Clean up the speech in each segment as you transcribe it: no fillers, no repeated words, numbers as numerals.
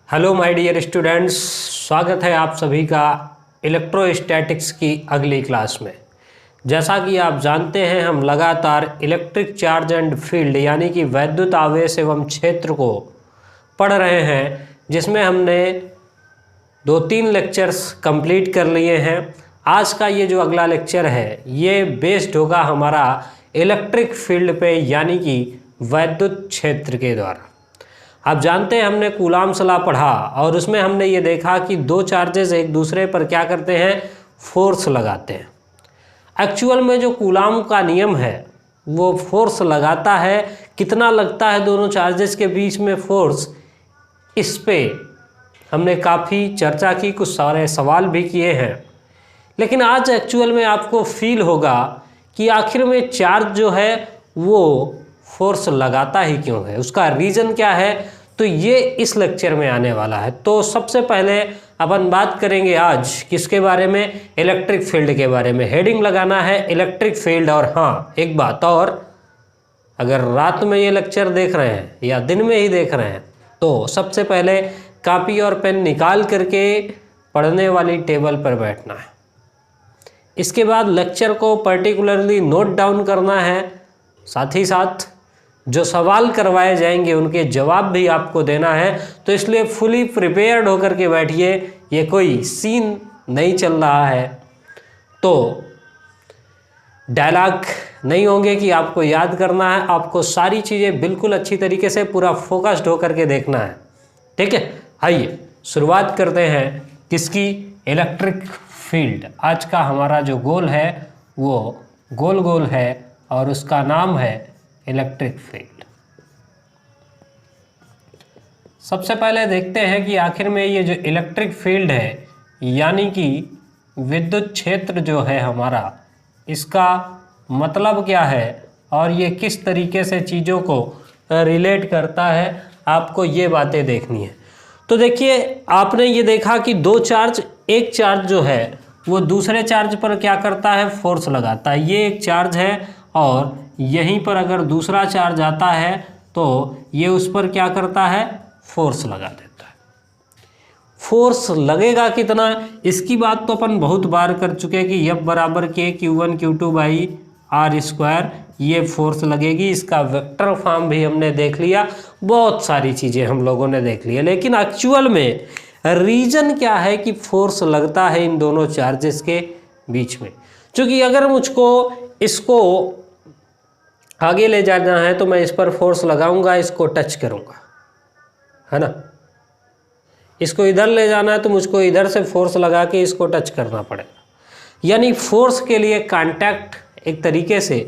Hello my dear students, स्वागत है आप सभी का इलेक्ट्रोस्टैटिक्स की अगली क्लास में। जैसा कि आप जानते हैं, हम लगातार इलेक्ट्रिक चार्ज एंड फील्ड यानी कि वैद्युत आवेश एवं क्षेत्र को पढ़ रहे हैं, जिसमें हमने 2-3 लेक्चर्स कंप्लीट कर लिए हैं। आज का ये जो अगला लेक्चर है ये बेस्ड होगा हमारा इलेक्ट्रिक फील्ड पे यानी कि वैद्युत क्षेत्र के द्वारा। आप जानते हैं हमने कूलाम्स लॉ पढ़ा और उसमें हमने ये देखा कि दो चार्जेस एक दूसरे पर क्या करते हैं, फोर्स लगाते हैं। एक्चुअल में जो कूलाम का नियम है वो फोर्स लगाता है, कितना लगता है दोनों चार्जेस के बीच में फोर्स, इस पे हमने काफ़ी चर्चा की, कुछ सारे सवाल भी किए हैं। लेकिन आज एक्चुअल में आपको फील होगा कि आखिर में चार्ज जो है वो फोर्स लगाता ही क्यों है, उसका रीज़न क्या है, तो ये इस लेक्चर में आने वाला है। तो सबसे पहले अपन बात करेंगे आज किसके बारे में, इलेक्ट्रिक फील्ड के बारे में। हेडिंग लगाना है इलेक्ट्रिक फील्ड। और हाँ, एक बात और, अगर रात में ये लेक्चर देख रहे हैं या दिन में ही देख रहे हैं तो सबसे पहले कॉपी और पेन निकाल करके पढ़ने वाली टेबल पर बैठना है। इसके बाद लेक्चर को पर्टिकुलरली नोट डाउन करना है, साथ ही साथ जो सवाल करवाए जाएंगे उनके जवाब भी आपको देना है। तो इसलिए फुली प्रिपेयर्ड होकर के बैठिए, ये कोई सीन नहीं चल रहा है तो डायलॉग नहीं होंगे कि आपको याद करना है, आपको सारी चीज़ें बिल्कुल अच्छी तरीके से पूरा फोकस्ड होकर के देखना है। ठीक है, आइए शुरुआत करते हैं किसकी, इलेक्ट्रिक फील्ड। आज का हमारा जो गोल है वो गोल गोल है और उसका नाम है इलेक्ट्रिक फील्ड। सबसे पहले देखते हैं कि आखिर में ये जो इलेक्ट्रिक फील्ड है यानी कि विद्युत क्षेत्र जो है हमारा, इसका मतलब क्या है और ये किस तरीके से चीज़ों को रिलेट करता है, आपको ये बातें देखनी है। तो देखिए, आपने ये देखा कि दो चार्ज, एक चार्ज जो है वो दूसरे चार्ज पर क्या करता है, फोर्स लगाता है। ये एक चार्ज है और यहीं पर अगर दूसरा चार्ज आता है तो ये उस पर क्या करता है, फोर्स लगा देता है। फोर्स लगेगा कितना, इसकी बात तो अपन बहुत बार कर चुके हैं कि F बराबर के Q1 Q2 by R square, ये फोर्स लगेगी। इसका वेक्टर फॉर्म भी हमने देख लिया, बहुत सारी चीज़ें हम लोगों ने देख लिया। लेकिन एक्चुअल में रीजन क्या है कि फोर्स लगता है इन दोनों चार्जेस के बीच में। क्योंकि अगर मुझको इसको आगे ले जाना है तो मैं इस पर फोर्स लगाऊंगा, इसको टच करूंगा, है ना। इसको इधर ले जाना है तो मुझको इधर से फोर्स लगा के इसको टच करना पड़ेगा। यानी फोर्स के लिए कांटेक्ट एक तरीके से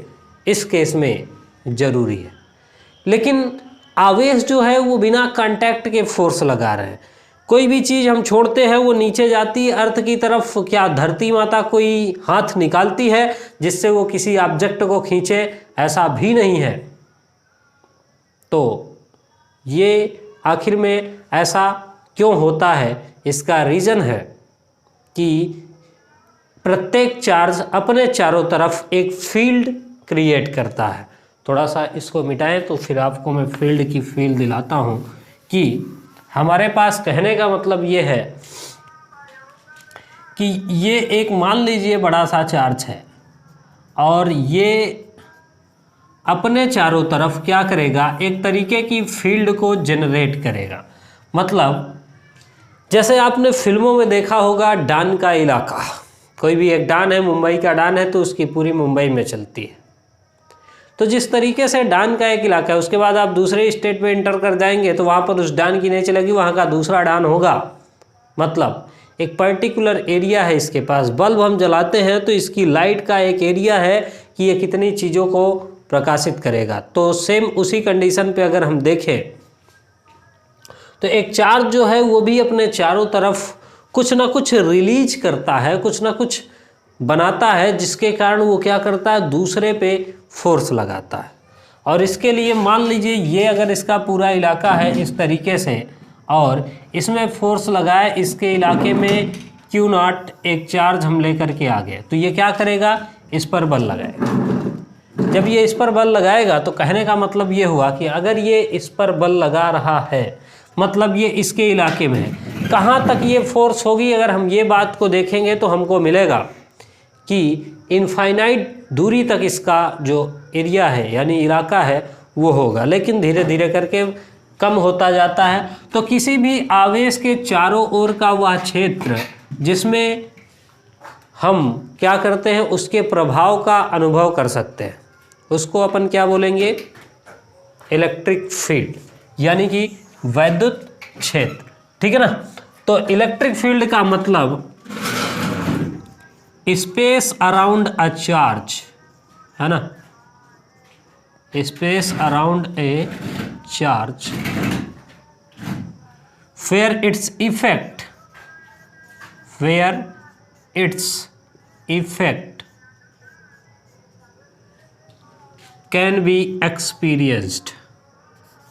इस केस में ज़रूरी है। लेकिन आवेश जो है वो बिना कांटेक्ट के फोर्स लगा रहे हैं। कोई भी चीज़ हम छोड़ते हैं वो नीचे जाती है अर्थ की तरफ, क्या धरती माता कोई हाथ निकालती है जिससे वो किसी ऑब्जेक्ट को खींचे, ऐसा भी नहीं है। तो ये आखिर में ऐसा क्यों होता है, इसका रीज़न है कि प्रत्येक चार्ज अपने चारों तरफ एक फील्ड क्रिएट करता है। थोड़ा सा इसको मिटाएं तो फिर आपको मैं फील्ड की फील दिलाता हूँ कि हमारे पास कहने का मतलब ये है कि ये एक, मान लीजिए, बड़ा सा चार्ज है और ये अपने चारों तरफ क्या करेगा, एक तरीके की फील्ड को जनरेट करेगा। मतलब जैसे आपने फिल्मों में देखा होगा डान का इलाका, कोई भी एक डान है, मुंबई का डान है तो उसकी पूरी मुंबई में चलती है। तो जिस तरीके से डान का एक इलाका है, उसके बाद आप दूसरे स्टेट में इंटर कर जाएंगे तो वहाँ पर उस डान की नहीं चलेगी, वहाँ का दूसरा डान होगा। मतलब एक पर्टिकुलर एरिया है इसके पास। बल्ब हम जलाते हैं तो इसकी लाइट का एक एरिया है कि ये कितनी चीज़ों को प्रकाशित करेगा। तो सेम उसी कंडीशन पे अगर हम देखें तो एक चार्ज जो है वो भी अपने चारों तरफ कुछ ना कुछ रिलीज करता है, कुछ ना कुछ बनाता है, जिसके कारण वो क्या करता है, दूसरे पे फोर्स लगाता है। और इसके लिए मान लीजिए ये अगर इसका पूरा इलाका है इस तरीके से और इसमें फोर्स लगाए, इसके इलाके में Q0 एक चार्ज हम लेकर के आ गए, तो ये क्या करेगा, इस पर बल लगाएगा। जब ये इस पर बल लगाएगा तो कहने का मतलब ये हुआ कि अगर ये इस पर बल लगा रहा है, मतलब ये इसके इलाके में है। कहाँ तक ये फोर्स होगी, अगर हम ये बात को देखेंगे तो हमको मिलेगा कि इनफाइनाइट दूरी तक इसका जो एरिया है यानी इलाका है वो होगा, लेकिन धीरे धीरे करके कम होता जाता है। तो किसी भी आवेश के चारों ओर का वह क्षेत्र जिसमें हम क्या करते हैं उसके प्रभाव का अनुभव कर सकते हैं, उसको अपन क्या बोलेंगे, इलेक्ट्रिक फील्ड यानी कि वैद्युत क्षेत्र। ठीक है ना। तो इलेक्ट्रिक फील्ड का मतलब स्पेस अराउंड अ चार्ज है ना, space around a charge where its effect can be experienced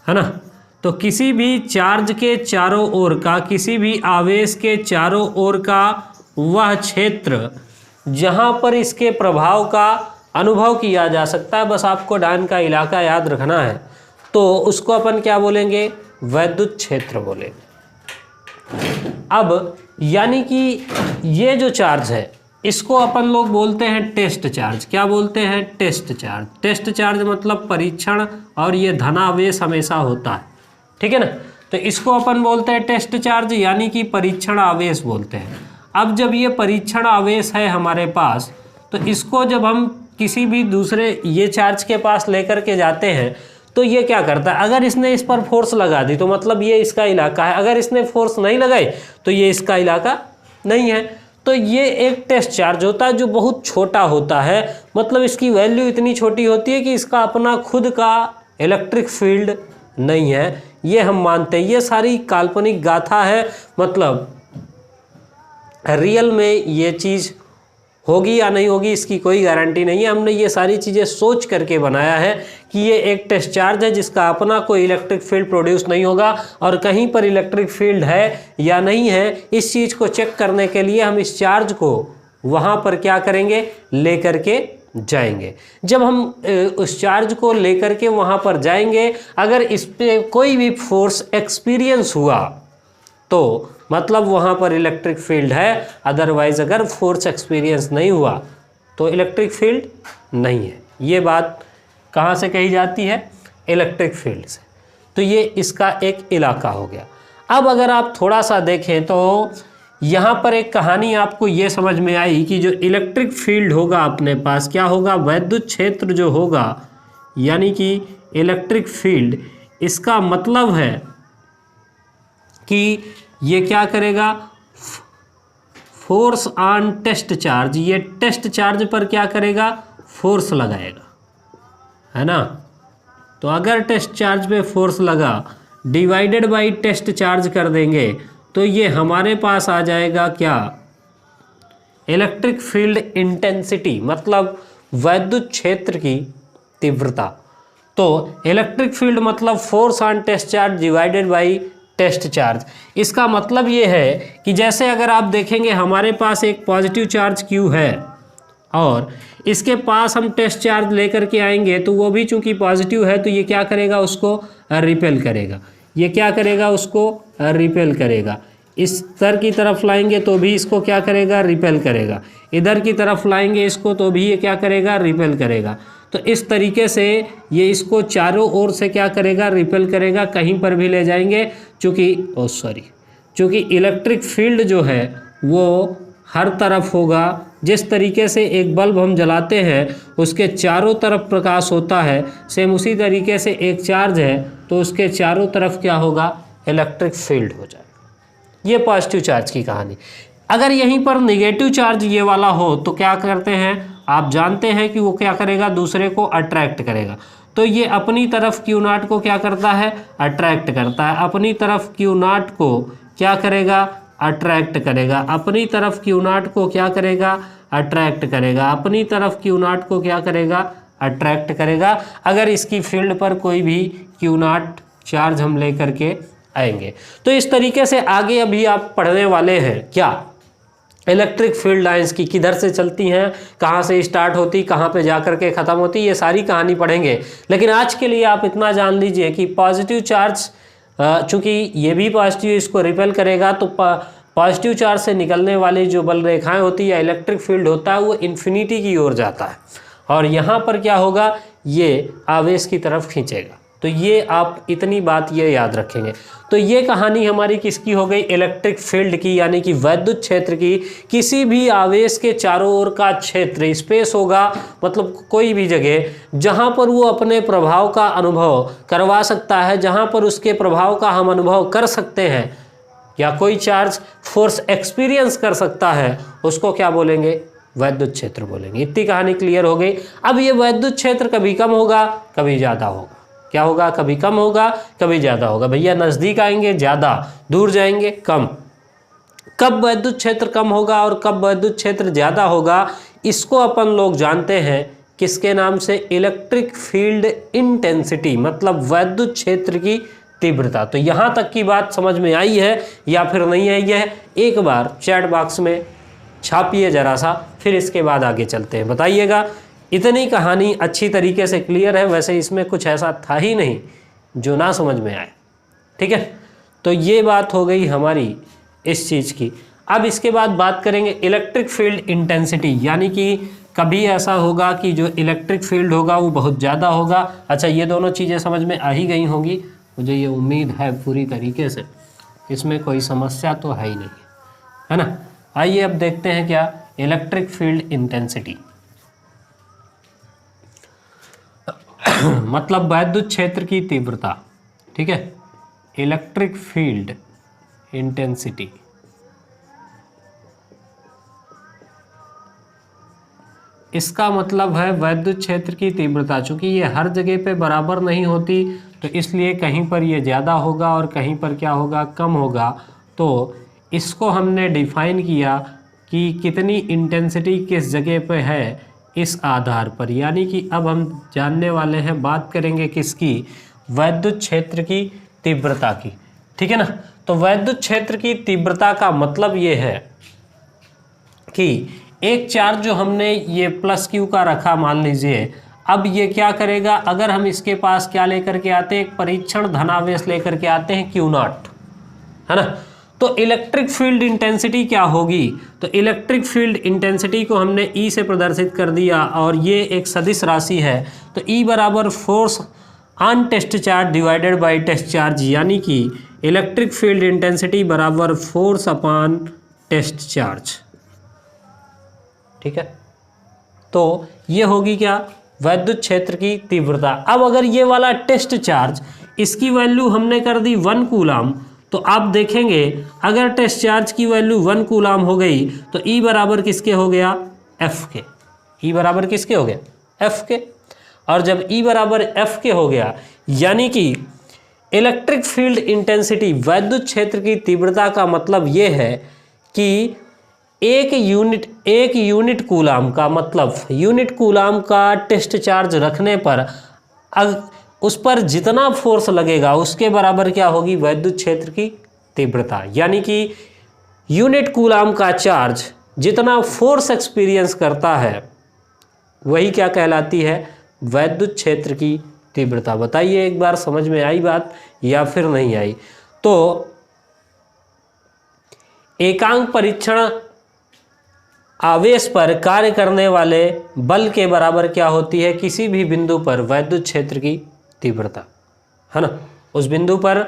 है ना। तो किसी भी चार्ज के चारों ओर का, किसी भी आवेश के चारों ओर का वह क्षेत्र जहां पर इसके प्रभाव का अनुभव किया जा सकता है, बस आपको डायन का इलाका याद रखना है, तो उसको अपन क्या बोलेंगे, वैद्युत क्षेत्र बोलेंगे। अब यानी कि ये जो चार्ज है इसको अपन लोग बोलते हैं टेस्ट चार्ज। क्या बोलते हैं, टेस्ट चार्ज। टेस्ट चार्ज मतलब परीक्षण, और ये धनावेश हमेशा होता है। ठीक है ना। तो इसको अपन बोलते हैं टेस्ट चार्ज यानी कि परीक्षण आवेश बोलते हैं। अब जब ये परीक्षण आवेश है हमारे पास, तो इसको जब हम किसी भी दूसरे ये चार्ज के पास लेकर के जाते हैं तो ये क्या करता है, अगर इसने इस पर फोर्स लगा दी तो मतलब ये इसका इलाका है, अगर इसने फोर्स नहीं लगाई तो ये इसका इलाका नहीं है। तो ये एक टेस्ट चार्ज होता है जो बहुत छोटा होता है, मतलब इसकी वैल्यू इतनी छोटी होती है कि इसका अपना खुद का इलेक्ट्रिक फील्ड नहीं है, ये हम मानते हैं। ये सारी काल्पनिक गाथा है, मतलब रियल में ये चीज़ होगी या नहीं होगी इसकी कोई गारंटी नहीं है। हमने ये सारी चीज़ें सोच करके बनाया है कि ये एक टेस्ट चार्ज है जिसका अपना कोई इलेक्ट्रिक फील्ड प्रोड्यूस नहीं होगा, और कहीं पर इलेक्ट्रिक फील्ड है या नहीं है इस चीज़ को चेक करने के लिए हम इस चार्ज को वहाँ पर क्या करेंगे, ले करके जाएंगे। जब हम उस चार्ज को लेकर के वहाँ पर जाएंगे, अगर इस पर कोई भी फोर्स एक्सपीरियंस हुआ तो मतलब वहाँ पर इलेक्ट्रिक फील्ड है, अदरवाइज अगर फोर्स एक्सपीरियंस नहीं हुआ तो इलेक्ट्रिक फील्ड नहीं है। ये बात कहाँ से कही जाती है, इलेक्ट्रिक फील्ड से। तो ये इसका एक इलाका हो गया। अब अगर आप थोड़ा सा देखें तो यहाँ पर एक कहानी आपको ये समझ में आई कि जो इलेक्ट्रिक फील्ड होगा अपने पास क्या होगा, वैद्युत क्षेत्र जो होगा यानी कि इलेक्ट्रिक फील्ड, इसका मतलब है कि ये क्या करेगा, फोर्स ऑन टेस्ट चार्ज, ये टेस्ट चार्ज पर क्या करेगा, फोर्स लगाएगा, है ना। तो अगर टेस्ट चार्ज पे फोर्स लगा डिवाइडेड बाय टेस्ट चार्ज कर देंगे तो ये हमारे पास आ जाएगा क्या, इलेक्ट्रिक फील्ड इंटेंसिटी, मतलब वैद्युत क्षेत्र की तीव्रता। तो इलेक्ट्रिक फील्ड मतलब force on test charge divided by test charge. इसका मतलब ये है कि जैसे अगर आप देखेंगे हमारे पास एक पॉजिटिव चार्ज Q है और इसके पास हम टेस्ट चार्ज लेकर के आएंगे तो वो भी चूंकि पॉजिटिव है तो ये क्या करेगा, उसको रिपेल करेगा। ये क्या करेगा, उसको रिपेल करेगा। इस तरह की तरफ लाएंगे तो भी इसको क्या करेगा, रिपेल करेगा। इधर की तरफ लाएंगे इसको तो भी ये क्या करेगा, रिपेल करेगा। तो इस तरीके से ये इसको चारों ओर से क्या करेगा, रिपेल करेगा। कहीं पर भी ले जाएंगे चूँकि इलेक्ट्रिक फील्ड जो है वो हर तरफ होगा। जिस तरीके से एक बल्ब हम जलाते हैं उसके चारों तरफ प्रकाश होता है, सेम उसी तरीके से एक चार्ज है तो उसके चारों तरफ क्या होगा, इलेक्ट्रिक फील्ड हो जाएगा। ये पॉजिटिव चार्ज की कहानी। अगर यहीं पर निगेटिव चार्ज ये वाला हो तो क्या करते हैं, आप जानते हैं कि वो क्या करेगा, दूसरे को अट्रैक्ट करेगा। तो ये अपनी तरफ Q0 को क्या करता है, अट्रैक्ट करता है। अपनी तरफ Q0 को क्या करेगा, अट्रैक्ट करेगा। अपनी तरफ Q0 को क्या करेगा, अट्रैक्ट करेगा। अपनी तरफ Q0 को क्या करेगा, अट्रैक्ट करेगा। अगर इसकी फील्ड पर कोई भी Q0 चार्ज हम ले करके आएंगे तो इस तरीके से आगे अभी आप पढ़ने वाले हैं क्या, इलेक्ट्रिक फील्ड लाइंस की किधर से चलती हैं, कहाँ से स्टार्ट होती, कहाँ पे जा कर के ख़त्म होती, ये सारी कहानी पढ़ेंगे। लेकिन आज के लिए आप इतना जान लीजिए कि पॉजिटिव चार्ज चूंकि ये भी पॉजिटिव इसको रिपेल करेगा, तो पॉजिटिव चार्ज से निकलने वाली जो बल रेखाएं होती है या इलेक्ट्रिक फील्ड होता है वो इन्फिनिटी की ओर जाता है, और यहाँ पर क्या होगा, ये आवेश की तरफ खींचेगा। तो ये आप इतनी बात ये याद रखेंगे। तो ये कहानी हमारी किसकी हो गई, इलेक्ट्रिक फील्ड की, यानी कि वैद्युत क्षेत्र की। किसी भी आवेश के चारों ओर का क्षेत्र, स्पेस होगा, मतलब कोई भी जगह जहाँ पर वो अपने प्रभाव का अनुभव करवा सकता है, जहाँ पर उसके प्रभाव का हम अनुभव कर सकते हैं, या कोई चार्ज फोर्स एक्सपीरियंस कर सकता है, उसको क्या बोलेंगे, वैद्युत क्षेत्र बोलेंगे। इतनी कहानी क्लियर हो गई। अब ये वैद्युत क्षेत्र कभी कम होगा, कभी ज़्यादा होगा। क्या होगा, कभी कम होगा, कभी ज़्यादा होगा। भैया नज़दीक आएंगे ज़्यादा, दूर जाएंगे कम। कब वैद्युत क्षेत्र कम होगा और कब वैद्युत क्षेत्र ज़्यादा होगा, इसको अपन लोग जानते हैं किसके नाम से, इलेक्ट्रिक फील्ड इंटेंसिटी, मतलब वैद्युत क्षेत्र की तीव्रता। तो यहाँ तक की बात समझ में आई है या फिर नहीं आई है, एक बार चैट बॉक्स में छापिए जरा सा, फिर इसके बाद आगे चलते हैं, बताइएगा। इतनी कहानी अच्छी तरीके से क्लियर है। वैसे इसमें कुछ ऐसा था ही नहीं जो ना समझ में आए, ठीक है। तो ये बात हो गई हमारी इस चीज़ की। अब इसके बाद बात करेंगे इलेक्ट्रिक फील्ड इंटेंसिटी, यानी कि कभी ऐसा होगा कि जो इलेक्ट्रिक फील्ड होगा वो बहुत ज़्यादा होगा। अच्छा, ये दोनों चीज़ें समझ में आ ही गई होंगी, मुझे ये उम्मीद है पूरी तरीके से, इसमें कोई समस्या तो है ही नहीं, है ना। आइए अब देखते हैं क्या, इलेक्ट्रिक फील्ड इंटेंसिटी मतलब वैद्युत क्षेत्र की तीव्रता, ठीक है। इलेक्ट्रिक फील्ड इंटेंसिटी, इसका मतलब है वैद्युत क्षेत्र की तीव्रता। चूंकि ये हर जगह पे बराबर नहीं होती, तो इसलिए कहीं पर ये ज़्यादा होगा और कहीं पर क्या होगा, कम होगा। तो इसको हमने डिफाइन किया कि कितनी इंटेंसिटी किस जगह पे है, इस आधार पर। यानी कि अब हम जानने वाले हैं, बात करेंगे किसकी, वैद्युत क्षेत्र की तीव्रता की, ठीक है ना। तो वैद्युत क्षेत्र की तीव्रता का मतलब ये है कि एक चार्ज जो हमने ये प्लस क्यू का रखा, मान लीजिए, अब ये क्या करेगा, अगर हम इसके पास क्या लेकर के आते हैं, एक परीक्षण धनावेश लेकर के आते हैं Q0, है ना। तो इलेक्ट्रिक फील्ड इंटेंसिटी क्या होगी, तो इलेक्ट्रिक फील्ड इंटेंसिटी को हमने E से प्रदर्शित कर दिया, और ये एक सदिश राशि है। तो E बराबर force on test charge divided by test charge, यानी कि इलेक्ट्रिक फील्ड इंटेंसिटी बराबर फोर्स अपॉन टेस्ट चार्ज, ठीक है। तो ये होगी क्या, वैद्युत क्षेत्र की तीव्रता। अब अगर ये वाला टेस्ट चार्ज, इसकी वैल्यू हमने कर दी 1 कूलाम, तो आप देखेंगे अगर टेस्ट चार्ज की वैल्यू 1 कूलाम हो गई, तो E बराबर किसके हो गया, F के। E बराबर किसके हो गया, F के। और जब E बराबर F के हो गया, यानी कि इलेक्ट्रिक फील्ड इंटेंसिटी, वैद्युत क्षेत्र की तीव्रता का मतलब ये है कि एक यूनिट कूलाम का, मतलब यूनिट कूलाम का टेस्ट चार्ज रखने पर उस पर जितना फोर्स लगेगा उसके बराबर क्या होगी, वैद्युत क्षेत्र की तीव्रता। यानी कि यूनिट कूलाम का चार्ज जितना फोर्स एक्सपीरियंस करता है, वही क्या कहलाती है, वैद्युत क्षेत्र की तीव्रता। बताइए एक बार, समझ में आई बात या फिर नहीं आई। तो एकांक परीक्षण आवेश पर कार्य करने वाले बल के बराबर क्या होती है, किसी भी बिंदु पर वैद्युत क्षेत्र की तीव्रता, है ना। उस बिंदु पर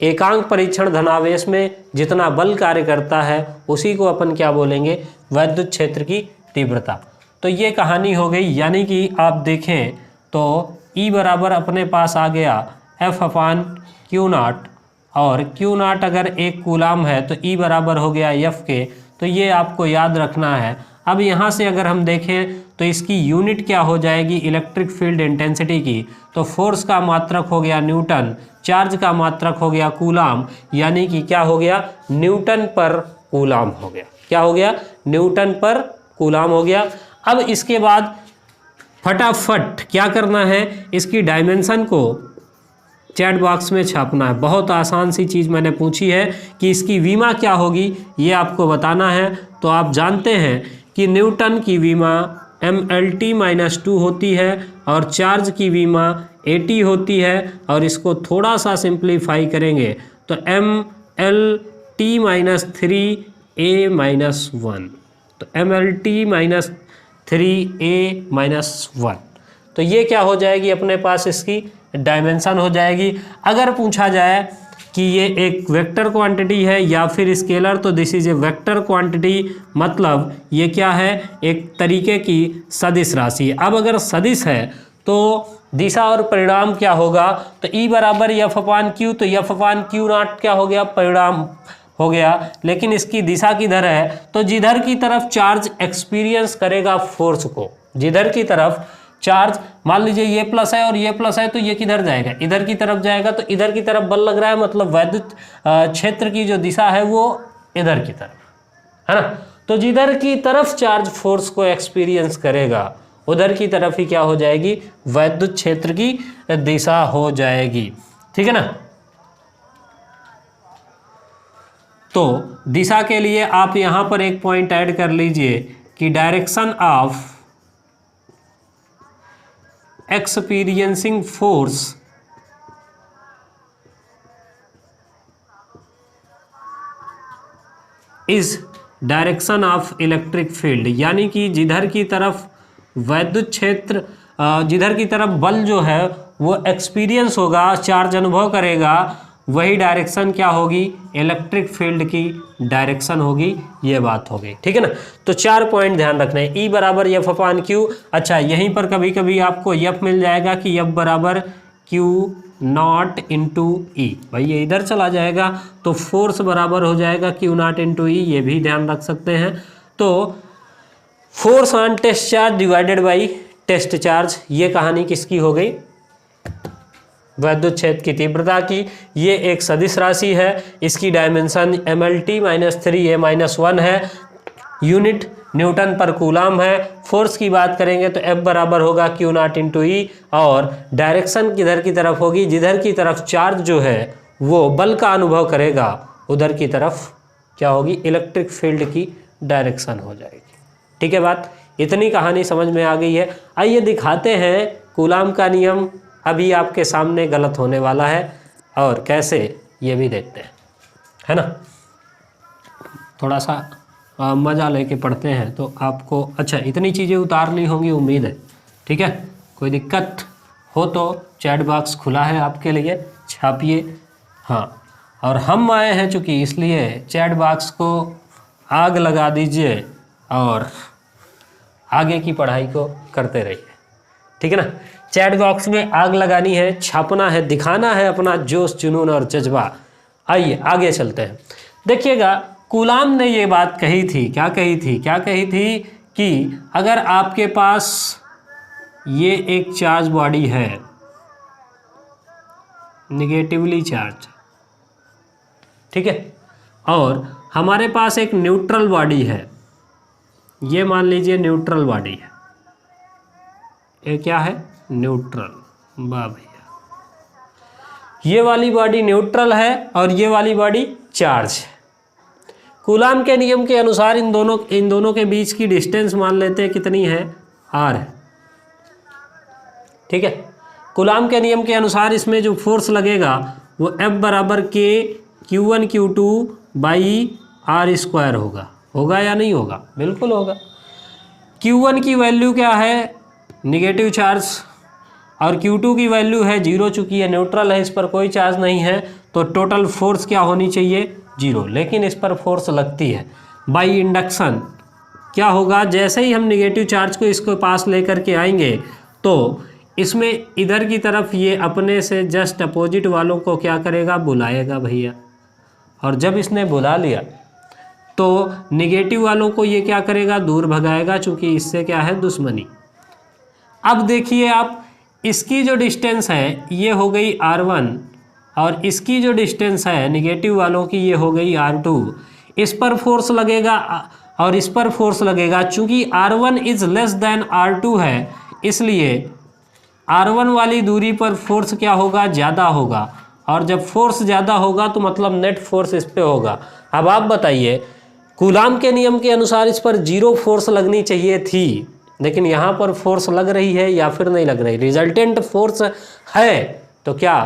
एकांक परीक्षण धनावेश में जितना बल कार्य करता है, उसी को अपन क्या बोलेंगे, वैद्युत क्षेत्र की तीव्रता। तो ये कहानी हो गई। यानी कि आप देखें तो E बराबर अपने पास आ गया F अपान Q0, और Q0 अगर 1 कूलाम है तो E बराबर हो गया F के। तो ये आपको याद रखना है। अब यहाँ से अगर हम देखें तो इसकी यूनिट क्या हो जाएगी, इलेक्ट्रिक फील्ड इंटेंसिटी की। तो फोर्स का मात्रक हो गया न्यूटन, चार्ज का मात्रक हो गया कूलाम, यानी कि क्या हो गया, न्यूटन पर कूलाम हो गया। क्या हो गया, न्यूटन पर कूलाम हो गया। अब इसके बाद फटाफट क्या करना है, इसकी डायमेंशन को चैट बॉक्स में छापना है। बहुत आसान सी चीज़ मैंने पूछी है कि इसकी विमा क्या होगी, ये आपको बताना है। तो आप जानते हैं कि न्यूटन की विमा mLT-2 होती है और चार्ज की विमा 80 होती है और इसको थोड़ा सा सिंप्लीफाई करेंगे तो MLT-3A-1, तो MLT-3A-1, तो ये क्या हो जाएगी अपने पास, इसकी डायमेंशन हो जाएगी। अगर पूछा जाए कि ये एक वेक्टर क्वांटिटी है या फिर स्केलर, तो this is a vector quantity, मतलब ये क्या है, एक तरीके की सदिश राशि। अब अगर सदिश है तो दिशा और परिणाम क्या होगा, तो E बराबर एफ अपान क्यू, तो एफ अपान क्यू नॉट क्या हो गया, परिणाम हो गया। लेकिन इसकी दिशा किधर है, तो जिधर की तरफ चार्ज एक्सपीरियंस करेगा फोर्स को, जिधर की तरफ चार्ज, मान लीजिए ये प्लस है और ये प्लस है, तो ये किधर जाएगा, इधर की तरफ जाएगा, तो इधर की तरफ बल लग रहा है, मतलब वैद्युत क्षेत्र की जो दिशा है वो इधर की तरफ है ना। तो जिधर की तरफ चार्ज फोर्स को एक्सपीरियंस करेगा उधर की तरफ ही क्या हो जाएगी, वैद्युत क्षेत्र की दिशा हो जाएगी, ठीक है ना। तो दिशा के लिए आप यहां पर एक पॉइंट ऐड कर लीजिए कि direction of experiencing force is direction of electric field, यानी कि जिधर की तरफ वैद्युत क्षेत्र, जिधर की तरफ बल जो है वो एक्सपीरियंस होगा, चार्ज अनुभव करेगा, वही डायरेक्शन क्या होगी, इलेक्ट्रिक फील्ड की डायरेक्शन होगी, ये बात होगी, ठीक है ना। तो 4 पॉइंट ध्यान रखना है। E बराबर एफ अपान क्यू, अच्छा यहीं पर कभी कभी आपको एफ मिल जाएगा कि एफ बराबर क्यू नॉट इंटू ई, भाई ये इधर चला जाएगा तो फोर्स बराबर हो जाएगा क्यू नॉट इंटू ई, ये भी ध्यान रख सकते हैं। तो force on test charge divided by test charge, ये कहानी किसकी हो गई, वैद्युत क्षेत्र की तीव्रता की। ये एक सदिश राशि है, इसकी डायमेंशन MLT-3A-1 है, यूनिट न्यूटन पर कूलाम है। फोर्स की बात करेंगे तो F बराबर होगा क्यू नॉट इंटू ई, और डायरेक्शन किधर की तरफ होगी, जिधर की तरफ चार्ज जो है वो बल का अनुभव करेगा उधर की तरफ क्या होगी, इलेक्ट्रिक फील्ड की डायरेक्शन हो जाएगी, ठीक है बात। इतनी कहानी समझ में आ गई है। आइए दिखाते हैं कूलाम का नियम अभी आपके सामने गलत होने वाला है, और कैसे ये भी देखते हैं, है ना। थोड़ा सा मज़ा लेके पढ़ते हैं तो आपको, अच्छा इतनी चीज़ें उतारनी होंगी उम्मीद है, ठीक है। कोई दिक्कत हो तो चैट बॉक्स खुला है आपके लिए, छापिए। हाँ, और हम आए हैं चूँकि, इसलिए चैट बॉक्स को आग लगा दीजिए और आगे की पढ़ाई को करते रहिए, ठीक है ना। चैट बॉक्स में आग लगानी है, छापना है, दिखाना है अपना जोश जुनून और जज्बा। आइए आगे चलते हैं। देखिएगा कूलाम ने ये बात कही थी, क्या कही थी कि अगर आपके पास ये एक चार्ज बॉडी है, निगेटिवली चार्ज, ठीक है, और हमारे पास एक न्यूट्रल बॉडी है, ये मान लीजिए न्यूट्रल बॉडी है, ये क्या है, न्यूट्रल, वाह भैया, ये वाली बॉडी न्यूट्रल है और ये वाली बॉडी चार्ज है। कूलाम के नियम के अनुसार इन दोनों के बीच की डिस्टेंस मान लेते हैं कितनी है, r है, ठीक है। कूलाम के नियम के अनुसार इसमें जो फोर्स लगेगा वो F बराबर K Q1 Q2 by R square होगा या नहीं होगा, बिल्कुल होगा। Q1 की वैल्यू क्या है, निगेटिव चार्ज, और Q2 की वैल्यू है 0, चूँकि ये न्यूट्रल है, इस पर कोई चार्ज नहीं है, तो टोटल फोर्स क्या होनी चाहिए, 0, लेकिन इस पर फोर्स लगती है। बाई इंडक्शन क्या होगा, जैसे ही हम निगेटिव चार्ज को इसके पास लेकर के आएंगे तो इसमें इधर की तरफ ये अपने से जस्ट अपोजिट वालों को क्या करेगा, बुलाएगा भैया, और जब इसने बुला लिया तो निगेटिव वालों को ये क्या करेगा, दूर भगाएगा, चूँकि इससे क्या है, दुश्मनी। अब देखिए आप, इसकी जो डिस्टेंस है ये हो गई R1, और इसकी जो डिस्टेंस है निगेटिव वालों की ये हो गई R2। इस पर फोर्स लगेगा और इस पर फोर्स लगेगा, चूँकि R1 is less than R2 है, इसलिए R1 वाली दूरी पर फोर्स क्या होगा, ज़्यादा होगा, और जब फोर्स ज़्यादा होगा तो मतलब नेट फोर्स इस पर होगा। अब आप बताइए, कूलाम के नियम के अनुसार इस पर 0 फोर्स लगनी चाहिए थी, लेकिन यहाँ पर फोर्स लग रही है या फिर नहीं लग रही, रिजल्टेंट फोर्स है, तो क्या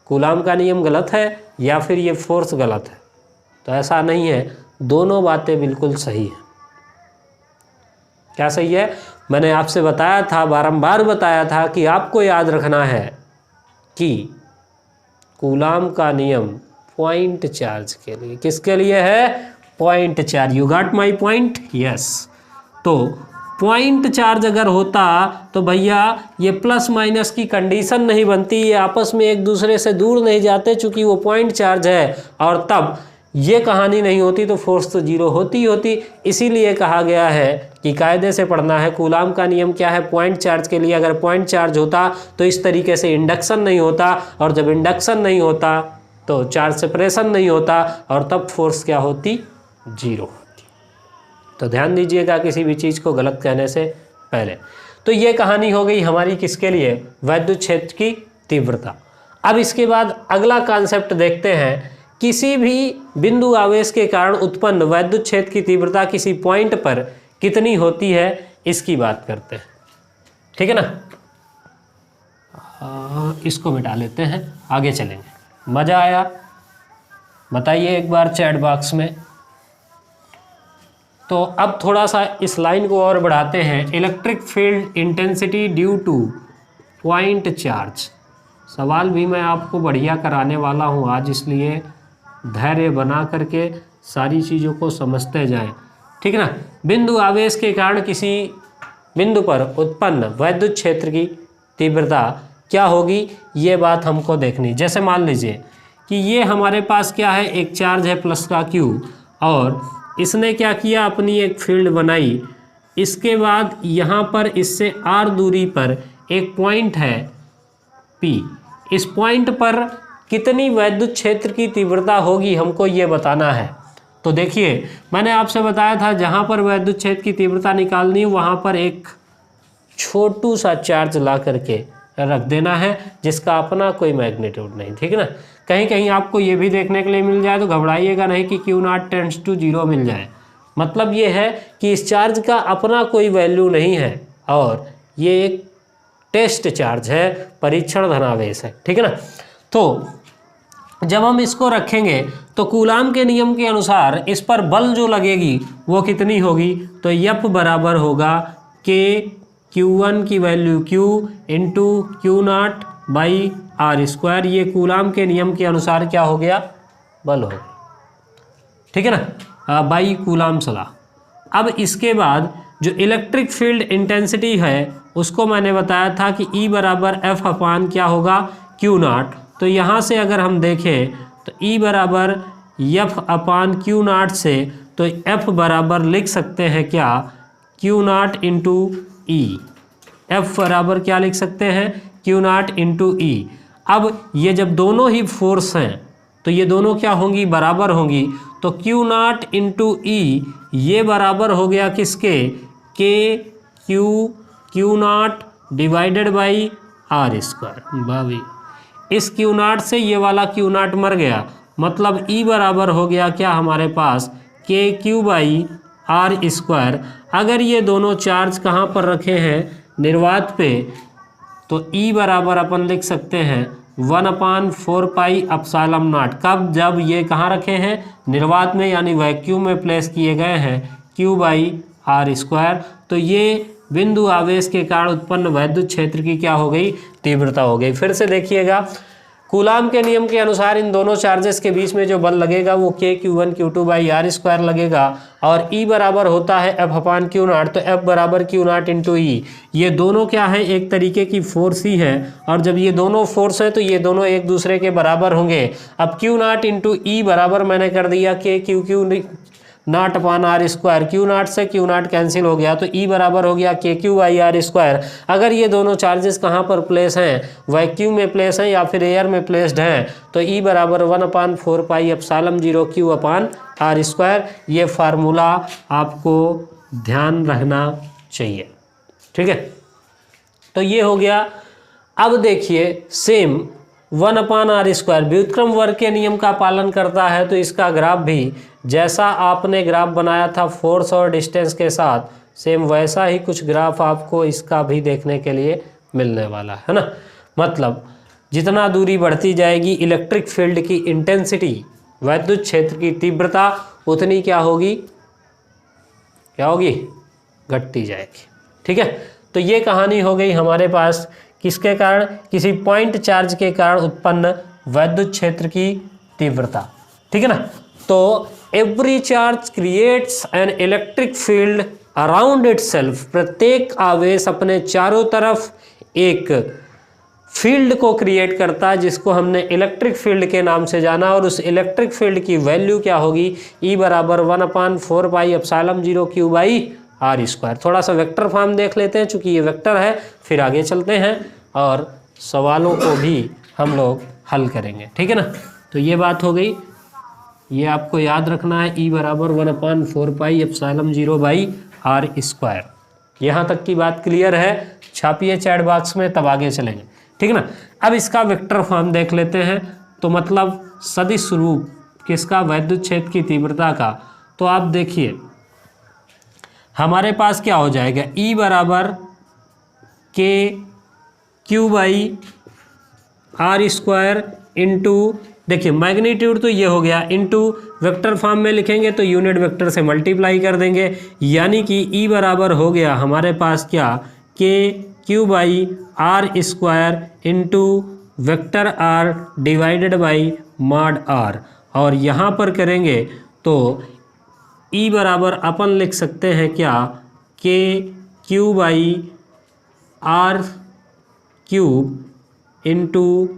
कूलाम का नियम गलत है या फिर ये फोर्स गलत है? तो ऐसा नहीं है, दोनों बातें बिल्कुल सही हैं। क्या सही है? मैंने आपसे बताया था, बारंबार बताया था कि आपको याद रखना है कि कूलाम का नियम पॉइंट चार्ज के लिए, किसके लिए है? Point charge. You got my point? Yes. तो पॉइंट चार्ज अगर होता तो भैया ये प्लस माइनस की कंडीशन नहीं बनती, ये आपस में एक दूसरे से दूर नहीं जाते, चूंकि वो पॉइंट चार्ज है, और तब ये कहानी नहीं होती, तो फोर्स तो जीरो होती ही होती। इसीलिए कहा गया है कि कायदे से पढ़ना है। कूलाम का नियम क्या है? पॉइंट चार्ज के लिए अगर पॉइंट चार्ज होता तो इस तरीके से इंडक्शन नहीं होता, और जब इंडक्शन नहीं होता तो चार्ज सेपरेशन नहीं होता, और तब फोर्स क्या होती? जीरो होती। तो ध्यान दीजिएगा किसी भी चीज़ को गलत कहने से पहले। तो ये कहानी हो गई हमारी किसके लिए? वैद्युत क्षेत्र की तीव्रता। अब इसके बाद अगला कॉन्सेप्ट देखते हैं। किसी भी बिंदु आवेश के कारण उत्पन्न वैद्युत क्षेत्र की तीव्रता किसी पॉइंट पर कितनी होती है, इसकी बात करते हैं। ठीक है ना? इसको मिटा लेते हैं, आगे चलेंगे। मज़ा आया? बताइए एक बार चैट बॉक्स में। तो अब थोड़ा सा इस लाइन को और बढ़ाते हैं। Electric field intensity due two point charge. सवाल भी मैं आपको बढ़िया कराने वाला हूँ आज, इसलिए धैर्य बना करके सारी चीज़ों को समझते जाएं। ठीक है ना? बिंदु आवेश के कारण किसी बिंदु पर उत्पन्न वैद्युत क्षेत्र की तीव्रता क्या होगी, ये बात हमको देखनी। जैसे मान लीजिए कि ये हमारे पास क्या है, एक चार्ज है प्लस का Q, और इसने क्या किया, अपनी एक फील्ड बनाई। इसके बाद यहाँ पर इससे r दूरी पर एक पॉइंट है P। इस पॉइंट पर कितनी वैद्युत क्षेत्र की तीव्रता होगी, हमको ये बताना है। तो देखिए, मैंने आपसे बताया था जहाँ पर वैद्युत क्षेत्र की तीव्रता निकालनी, वहाँ पर एक छोटू सा चार्ज ला करके रख देना है, जिसका अपना कोई मैग्नीट्यूड नहीं। ठीक है ना? कहीं कहीं आपको ये भी देखने के लिए मिल जाए तो घबराइएगा नहीं कि Q0 टेंड्स टू 0 मिल जाए। मतलब ये है कि इस चार्ज का अपना कोई वैल्यू नहीं है, और ये एक टेस्ट चार्ज है, परीक्षण धनावेश है। ठीक है ना? तो जब हम इसको रखेंगे तो कूलाम के नियम के अनुसार इस पर बल जो लगेगी वो कितनी होगी? तो F बराबर होगा K Q1 की value Q into Q0 by R square. ये कूलाम के नियम के अनुसार क्या हो गया? बल हो गया। ठीक है ना? बाई कूलाम सलाह। अब इसके बाद जो इलेक्ट्रिक फील्ड इंटेंसिटी है उसको मैंने बताया था कि E बराबर F अपान क्या होगा? Q0। तो यहाँ से अगर हम देखें तो E बराबर F अपान Q0 से, तो F बराबर लिख सकते हैं क्या? Q0 into E। F बराबर क्या लिख सकते हैं? Q0 into E। अब ये जब दोनों ही फोर्स हैं तो ये दोनों क्या होंगी? बराबर होंगी। तो Q0 इंटू E ये बराबर हो गया किसके? K Q0 divided by R square. भाभी इस Q0 से ये वाला Q0 मर गया, मतलब E बराबर हो गया क्या हमारे पास? KQ by R square. अगर ये दोनों चार्ज कहाँ पर रखे हैं? निर्वात पे, तो E बराबर अपन लिख सकते हैं 1/4 पाई एप्सिलॉन नॉट। कब? जब ये कहाँ रखे हैं? निर्वात में, यानी वैक्यूम में प्लेस किए गए हैं, Q बाई R स्क्वायर। तो ये बिंदु आवेश के कारण उत्पन्न वैद्युत क्षेत्र की क्या हो गई? तीव्रता हो गई। फिर से देखिएगा, कूलाम के नियम के अनुसार इन दोनों चार्जेस के बीच में जो बल लगेगा वो K Q1 Q2 by R square लगेगा, और E बराबर होता है F अपान Q0। तो F बराबर Q0 इंटू E। ये दोनों क्या है? एक तरीके की फोर्स ही है, और जब ये दोनों फोर्स है तो ये दोनों एक दूसरे के बराबर होंगे। अब Q0 इंटू E बराबर मैंने कर दिया K Q not upon R square. Q0 से Q0 कैंसिल हो गया, तो E बराबर हो गया KQ बाई R स्क्वायर। अगर ये दोनों चार्जेस कहाँ पर प्लेस हैं? वैक्यूम में प्लेस हैं या फिर एयर में प्लेस्ड हैं, तो E बराबर 1/4 पाई एप्सिलॉन 0 Q अपान R स्क्वायर। ये फार्मूला आपको ध्यान रखना चाहिए। ठीक है? तो ये हो गया। अब देखिए सेम 1/r²। व्युत्क्रम वर्ग के नियम का पालन करता है, तो इसका ग्राफ भी जैसा आपने ग्राफ बनाया था फोर्स और डिस्टेंस के साथ, सेम वैसा ही कुछ ग्राफ आपको इसका भी देखने के लिए मिलने वाला है ना। मतलब जितना दूरी बढ़ती जाएगी इलेक्ट्रिक फील्ड की इंटेंसिटी, वैद्युत क्षेत्र की तीव्रता उतनी क्या होगी, घटती जाएगी। ठीक है, तो ये कहानी हो गई हमारे पास किसके कारण, किसी पॉइंट चार्ज के कारण उत्पन्न वैद्युत क्षेत्र की तीव्रता। ठीक है ना। तो every charge creates an electric field around itself. प्रत्येक आवेश अपने चारों तरफ एक फील्ड को क्रिएट करता है जिसको हमने इलेक्ट्रिक फील्ड के नाम से जाना, और उस इलेक्ट्रिक फील्ड की वैल्यू क्या होगी, E बराबर 1/4πε0Q/r²। थोड़ा सा वेक्टर फॉर्म देख लेते हैं, चूंकि ये वेक्टर है, फिर आगे चलते हैं और सवालों को भी हम लोग हल करेंगे। ठीक है ना। तो ये बात हो गई, ये आपको याद रखना है, E बराबर 1/4πε0/r²। यहाँ तक की बात क्लियर है, छापिए चैट बॉक्स में, तब आगे चलेंगे। ठीक है ना। अब इसका वेक्टर फॉर्म देख लेते हैं, तो मतलब सदिश रूप किसका, वैद्युत क्षेत्र की तीव्रता का। तो आप देखिए हमारे पास क्या हो जाएगा, E बराबर KQ/r² इंटू, देखिए मैग्नीट्यूड तो ये हो गया, इंटू वेक्टर फॉर्म में लिखेंगे तो यूनिट वेक्टर से मल्टीप्लाई कर देंगे, यानी कि E बराबर हो गया हमारे पास क्या, KQ/r² into vector r divided by mod r। और यहाँ पर करेंगे तो E बराबर अपन लिख सकते हैं क्या, KQ/r³ इंटू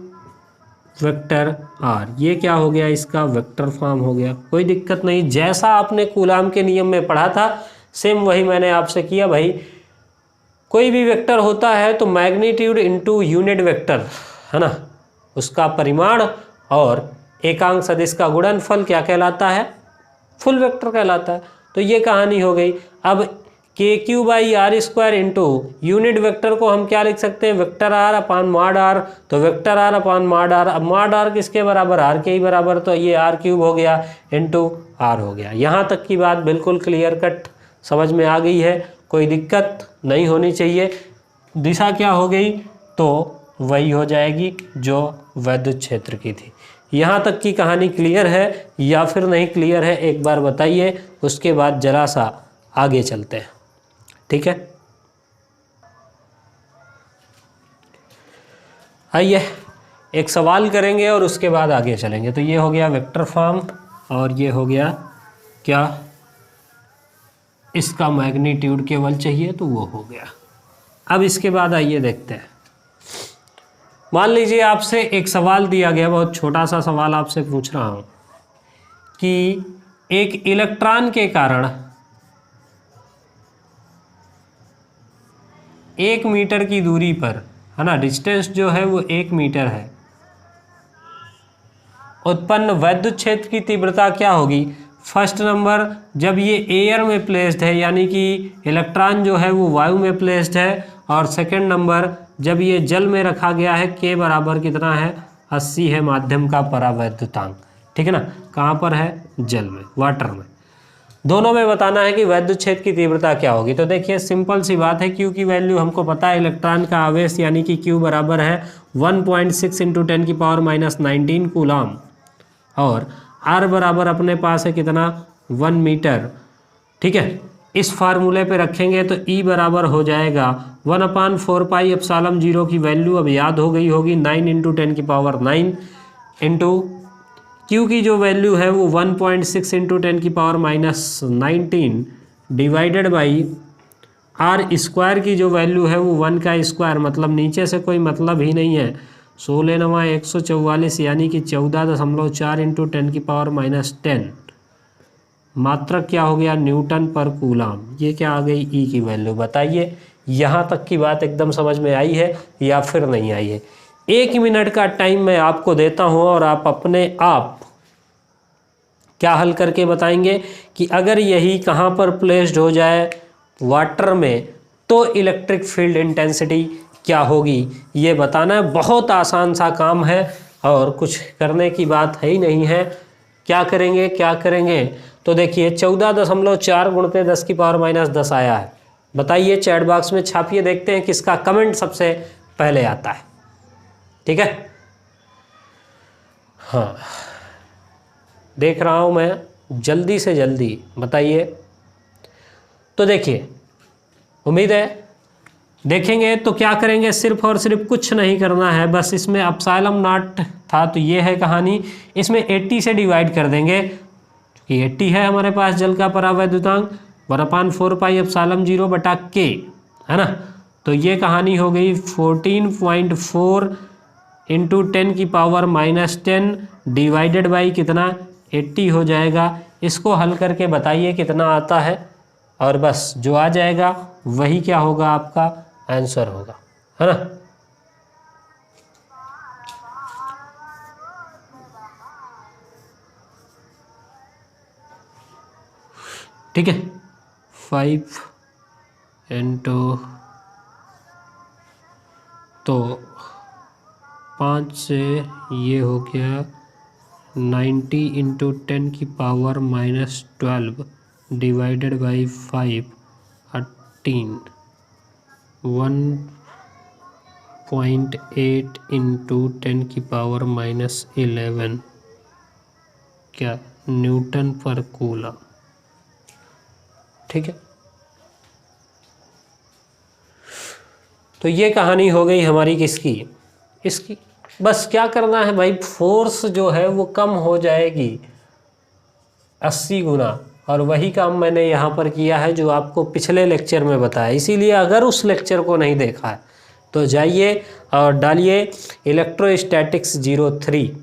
वेक्टर r। ये क्या हो गया, इसका वेक्टर फॉर्म हो गया। कोई दिक्कत नहीं, जैसा आपने कूलाम के नियम में पढ़ा था सेम वही मैंने आपसे किया भाई। कोई भी वेक्टर होता है तो मैग्नीट्यूड इंटू यूनिट वेक्टर है ना, उसका परिमाण और एकांक सदिश का गुणनफल क्या कहलाता है, फुल वेक्टर कहलाता है। तो ये कहानी हो गई। अब KQ/r² इंटू यूनिट वेक्टर को हम क्या लिख सकते हैं, वेक्टर r अपान मॉड r। तो वेक्टर r अपान मॉड r, अब मॉड r किसके बराबर, r के ही बराबर, तो ये r³ हो गया इंटू r हो गया। यहाँ तक की बात बिल्कुल क्लियर कट समझ में आ गई है, कोई दिक्कत नहीं होनी चाहिए। दिशा क्या हो गई, तो वही हो जाएगी जो वैद्युत क्षेत्र की थी। यहाँ तक की कहानी क्लियर है या फिर नहीं क्लियर है, एक बार बताइए, उसके बाद जरा सा आगे चलते हैं। ठीक है, आइए एक सवाल करेंगे और उसके बाद आगे चलेंगे। तो ये हो गया वेक्टर फॉर्म और ये हो गया क्या, इसका मैग्नीट्यूड केवल चाहिए तो वो हो गया। अब इसके बाद आइए देखते हैं। मान लीजिए आपसे एक सवाल दिया गया, बहुत छोटा सा सवाल आपसे पूछ रहा हूँ कि एक इलेक्ट्रॉन के कारण 1 मीटर की दूरी पर, है ना, डिस्टेंस जो है वो 1 मीटर है, उत्पन्न वैद्युत क्षेत्र की तीव्रता क्या होगी। फर्स्ट नंबर, जब ये एयर में प्लेस्ड है, यानी कि इलेक्ट्रॉन जो है वो वायु में प्लेस्ड है। और सेकंड नंबर, जब ये जल में रखा गया है, के बराबर कितना है, 80 है माध्यम का परावैद्युतांक। ठीक है ना, कहाँ पर है, जल में, वाटर में। दोनों में बताना है कि वैद्युत क्षेत्र की तीव्रता क्या होगी। तो देखिए सिंपल सी बात है, क्यू की वैल्यू हमको पता है, इलेक्ट्रॉन का आवेश यानी कि क्यू बराबर है 1.6 × 10⁻⁹ कूलाम, और आर बराबर अपने पास है कितना, 1 मीटर। ठीक है, इस फार्मूले पे रखेंगे तो E बराबर हो जाएगा 1/4πε0 की वैल्यू अब याद हो गई होगी, 9 × 10⁹ इंटू Q की जो वैल्यू है वो 1.6 × 10⁻⁹ डिवाइडेड बाई r² की जो वैल्यू है वो 1 का स्क्वायर, मतलब नीचे से कोई मतलब ही नहीं है, 16×144 यानी कि 14.4 × 10⁻⁻10 मात्रक क्या हो गया, न्यूटन पर कूलाम। ये क्या आ गई, E की वैल्यू। बताइए यहाँ तक की बात एकदम समझ में आई है या फिर नहीं आई है। 1 मिनट का टाइम मैं आपको देता हूँ और आप अपने आप क्या हल करके बताएंगे कि अगर यही कहाँ पर प्लेस्ड हो जाए, वाटर में, तो इलेक्ट्रिक फील्ड इंटेंसिटी क्या होगी ये बताना है। बहुत आसान सा काम है और कुछ करने की बात है ही नहीं है। क्या करेंगे तो देखिए 14.4 गुणते 10 की पावर माइनस 10 आया है। बताइए, चैट बॉक्स में छापिए, देखते हैं किसका कमेंट सबसे पहले आता है। ठीक है, हाँ देख रहा हूँ मैं, जल्दी से जल्दी बताइए। तो देखिए, उम्मीद है देखेंगे। तो क्या करेंगे, सिर्फ और सिर्फ कुछ नहीं करना है, बस इसमें एप्सिलॉन नॉट था तो ये है कहानी। इसमें 80 से डिवाइड कर देंगे, क्योंकि 80 है हमारे पास जल का परावैद्युतांक, 1/4 पाई एप्सिलॉन 0 बटा के, है ना। तो ये कहानी हो गई 14.4 इंटू 10 की पावर माइनस 10 डिवाइडेड बाई कितना, 80 हो जाएगा। इसको हल करके बताइए कितना आता है, और बस जो आ जाएगा वही क्या होगा, आपका आंसर होगा, है ना। ठीक है, 5 इंटू तो 5 से ये हो गया 90 इंटू 10 की power minus 12 divided by 5 18 1.8 into 10 की पावर माइनस 11 क्या न्यूटन पर कूलम। ठीक है, तो ये कहानी हो गई हमारी किसकी, इसकी। बस क्या करना है भाई, फोर्स जो है वो कम हो जाएगी 80 गुना, और वही काम मैंने यहाँ पर किया है जो आपको पिछले लेक्चर में बताया। इसीलिए अगर उस लेक्चर को नहीं देखा है तो जाइए और डालिए इलेक्ट्रोस्टैटिक्स 03।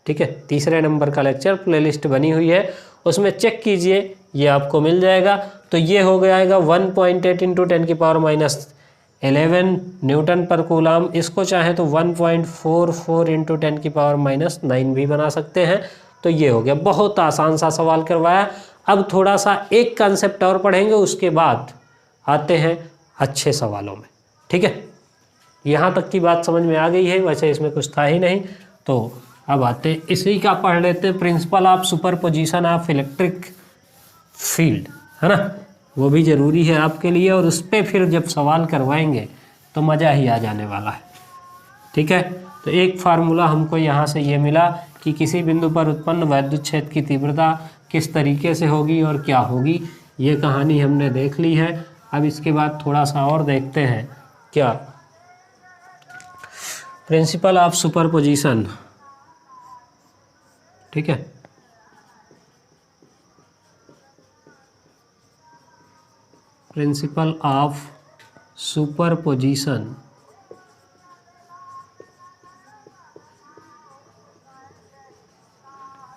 ठीक है, तीसरे नंबर का लेक्चर प्लेलिस्ट बनी हुई है, उसमें चेक कीजिए, ये आपको मिल जाएगा। तो ये हो जाएगा 1.8 इंटू 10 की पावर माइनस 11 न्यूटन पर कूलाम। इसको चाहे तो 1.44 इंटू 10 की पावर माइनस 9 भी बना सकते हैं। तो ये हो गया, बहुत आसान सा सवाल करवाया। अब थोड़ा सा एक कंसेप्ट और पढ़ेंगे, उसके बाद आते हैं अच्छे सवालों में। ठीक है, यहाँ तक की बात समझ में आ गई है, वैसे इसमें कुछ था ही नहीं। तो अब आते हैं इसी का पढ़ लेते हैं, principle of superposition of electric field, है ना। वो भी ज़रूरी है आपके लिए, और उस पर फिर जब सवाल करवाएंगे तो मज़ा ही आ जाने वाला है। ठीक है, तो एक फार्मूला हमको यहाँ से ये मिला कि किसी बिंदु पर उत्पन्न वैद्युत क्षेत्र की तीव्रता किस तरीके से होगी और क्या होगी। ये कहानी हमने देख ली है। अब इसके बाद थोड़ा सा और देखते हैं, क्या प्रिंसिपल ऑफ सुपरपोजिशन। ठीक है, प्रिंसिपल ऑफ सुपरपोजिशन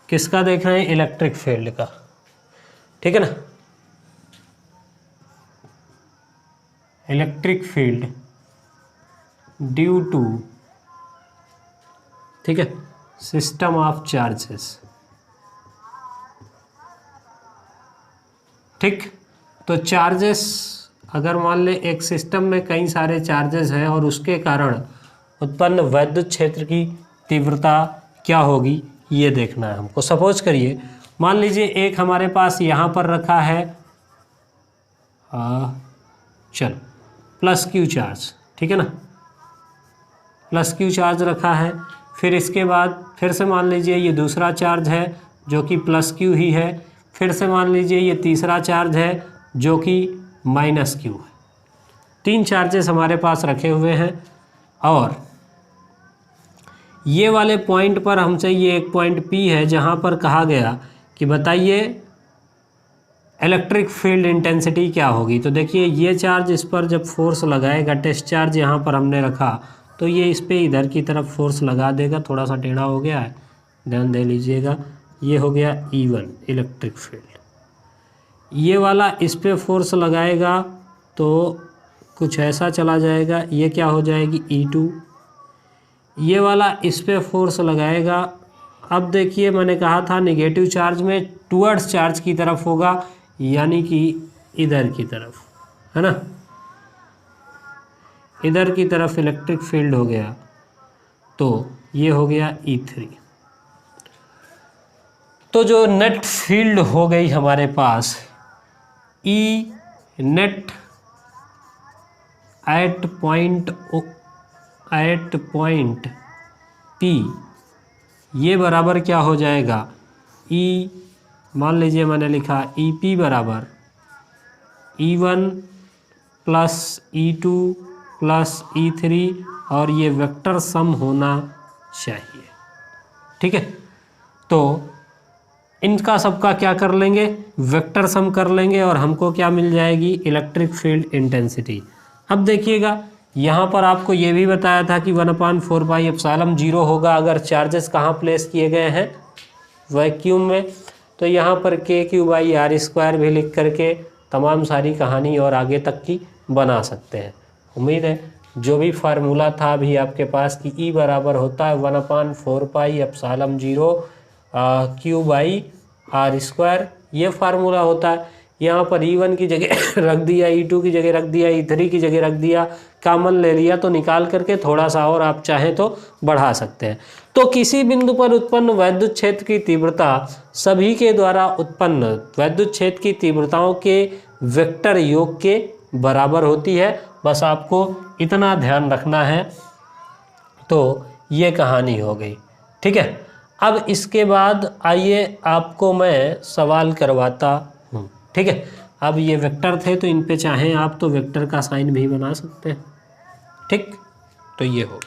किसका देख रहे हैं, इलेक्ट्रिक फील्ड का। ठीक है ना, इलेक्ट्रिक फील्ड ड्यू टू, ठीक है, सिस्टम ऑफ चार्जेस। ठीक, तो चार्जेस अगर मान ले एक सिस्टम में कई सारे चार्जेस हैं और उसके कारण उत्पन्न वैद्युत क्षेत्र की तीव्रता क्या होगी ये देखना है हमको। सपोज करिए, मान लीजिए एक हमारे पास यहाँ पर रखा है चलो प्लस क्यू चार्ज। ठीक है ना, प्लस क्यू चार्ज रखा है। फिर इसके बाद फिर से मान लीजिए ये दूसरा चार्ज है जो कि प्लस क्यू ही है। फिर से मान लीजिए ये तीसरा चार्ज है जो कि माइनस क्यू है। 3 चार्जेस हमारे पास रखे हुए हैं, और ये वाले पॉइंट पर हमसे ये एक पॉइंट P है जहाँ पर कहा गया कि बताइए इलेक्ट्रिक फील्ड इंटेंसिटी क्या होगी। तो देखिए ये चार्ज इस पर जब फोर्स लगाएगा, टेस्ट चार्ज यहाँ पर हमने रखा, तो ये इस पर इधर की तरफ फोर्स लगा देगा। थोड़ा सा टेढ़ा हो गया है, ध्यान दे लीजिएगा। ये हो गया E1 इलेक्ट्रिक फील्ड। ये वाला इस पे फोर्स लगाएगा तो कुछ ऐसा चला जाएगा, ये क्या हो जाएगी E2। ये वाला इस पे फोर्स लगाएगा। अब देखिए मैंने कहा था नेगेटिव चार्ज में टुवर्ड्स चार्ज की तरफ होगा, यानी कि इधर की तरफ, है ना। इधर की तरफ इलेक्ट्रिक फील्ड हो गया, तो ये हो गया E3। तो जो नेट फील्ड हो गई हमारे पास E net at point P, ये बराबर क्या हो जाएगा, E, मान लीजिए मैंने लिखा EP बराबर E1 plus E2 plus E3, और ये वेक्टर सम होना चाहिए। ठीक है, तो इनका सबका क्या कर लेंगे, वेक्टर सम कर लेंगे, और हमको क्या मिल जाएगी, इलेक्ट्रिक फील्ड इंटेंसिटी। अब देखिएगा यहाँ पर आपको ये भी बताया था कि 1/4 पाई एप्सिलॉन 0 होगा अगर चार्जेस कहाँ प्लेस किए गए हैं, वैक्यूम में। तो यहाँ पर KQ/R² भी लिख करके तमाम सारी कहानी और आगे तक की बना सकते हैं। उम्मीद है जो भी फार्मूला था अभी आपके पास कि E बराबर होता है 1/4 पाई एप्सिलॉन 0 Q/R², ये फार्मूला होता है। यहाँ पर E1 की जगह रख दिया, E2 की जगह रख दिया, E3 की जगह रख दिया, कॉमन ले लिया, तो निकाल करके थोड़ा सा और आप चाहें तो बढ़ा सकते हैं। तो किसी बिंदु पर उत्पन्न वैद्युत क्षेत्र की तीव्रता सभी के द्वारा उत्पन्न वैद्युत क्षेत्र की तीव्रताओं के वेक्टर योग के बराबर होती है। बस आपको इतना ध्यान रखना है। तो ये कहानी हो गई। ठीक है, अब इसके बाद आइए आपको मैं सवाल करवाता हूँ। ठीक है, अब ये वेक्टर थे तो इन पे चाहें आप तो वेक्टर का साइन भी बना सकते हैं। ठीक, तो ये हो,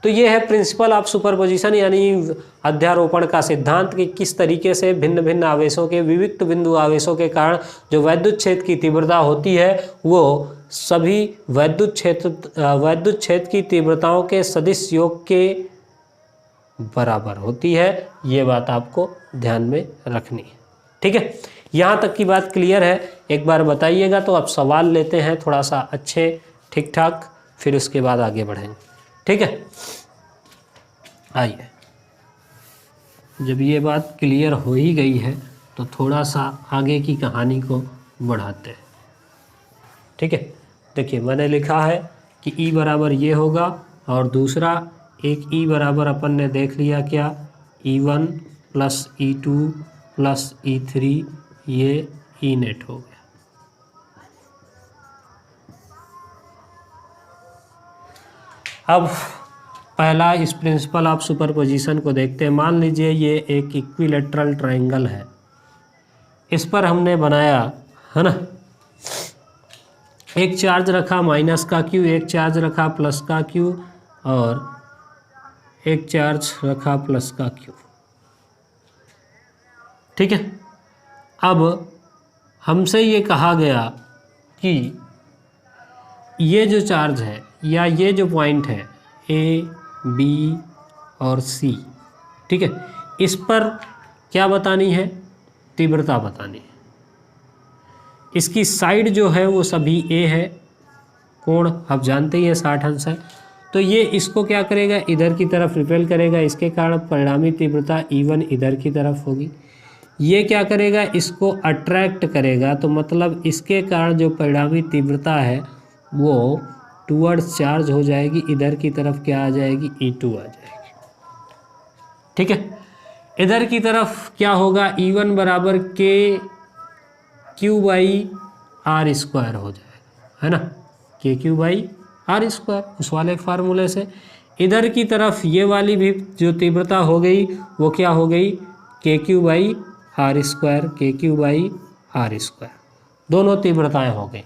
तो ये है प्रिंसिपल ऑफ सुपरपोजिशन, यानी अध्यारोपण का सिद्धांत कि किस तरीके से भिन्न भिन्न आवेशों के विविक्त बिंदु आवेशों के कारण जो वैद्युत क्षेत्र की तीव्रता होती है वो सभी वैद्युत क्षेत्र की तीव्रताओं के सदिश योग के बराबर होती है। ये बात आपको ध्यान में रखनी है। ठीक है, यहाँ तक की बात क्लियर है, एक बार बताइएगा। तो अब सवाल लेते हैं थोड़ा सा अच्छे ठीक ठाक, फिर उसके बाद आगे बढ़ेंगे। ठीक है, आइए, जब ये बात क्लियर हो ही गई है तो थोड़ा सा आगे की कहानी को बढ़ाते हैं। ठीक है, देखिए मैंने लिखा है कि E बराबर ये होगा, और दूसरा एक E बराबर अपन ने देख लिया क्या, E1 plus E2 plus E3, ये E नेट हो गया। अब पहला इस प्रिंसिपल ऑफ सुपरपोजिशन को देखते हैं। मान लीजिए ये एक इक्विलेटरल ट्रायंगल है, इस पर हमने बनाया है ना, एक चार्ज रखा माइनस का Q, एक चार्ज रखा प्लस का Q, और एक चार्ज रखा प्लस का Q। ठीक है, अब हमसे ये कहा गया कि ये जो चार्ज है या ये जो पॉइंट है A, B और C, ठीक है, इस पर क्या बतानी है, तीव्रता बतानी है। इसकी साइड जो है वो सभी A है, कोण आप जानते ही हैं 60 अंश है। तो ये इसको क्या करेगा, इधर की तरफ रिपेल करेगा, इसके कारण परिणामी तीव्रता E1 इधर की तरफ होगी। ये क्या करेगा, इसको अट्रैक्ट करेगा, तो मतलब इसके कारण जो परिणामी तीव्रता है वो टूवर्ड्स चार्ज हो जाएगी, इधर की तरफ क्या आ जाएगी, E2 आ जाएगी। ठीक है, इधर की तरफ क्या होगा, E1 बराबर KQ/R² हो जाएगा, है ना, KQ/R², उस वाले फार्मूले से। इधर की तरफ ये वाली भी जो तीव्रता हो गई वो क्या हो गई, KQ/R², दोनों तीव्रताएं हो गई।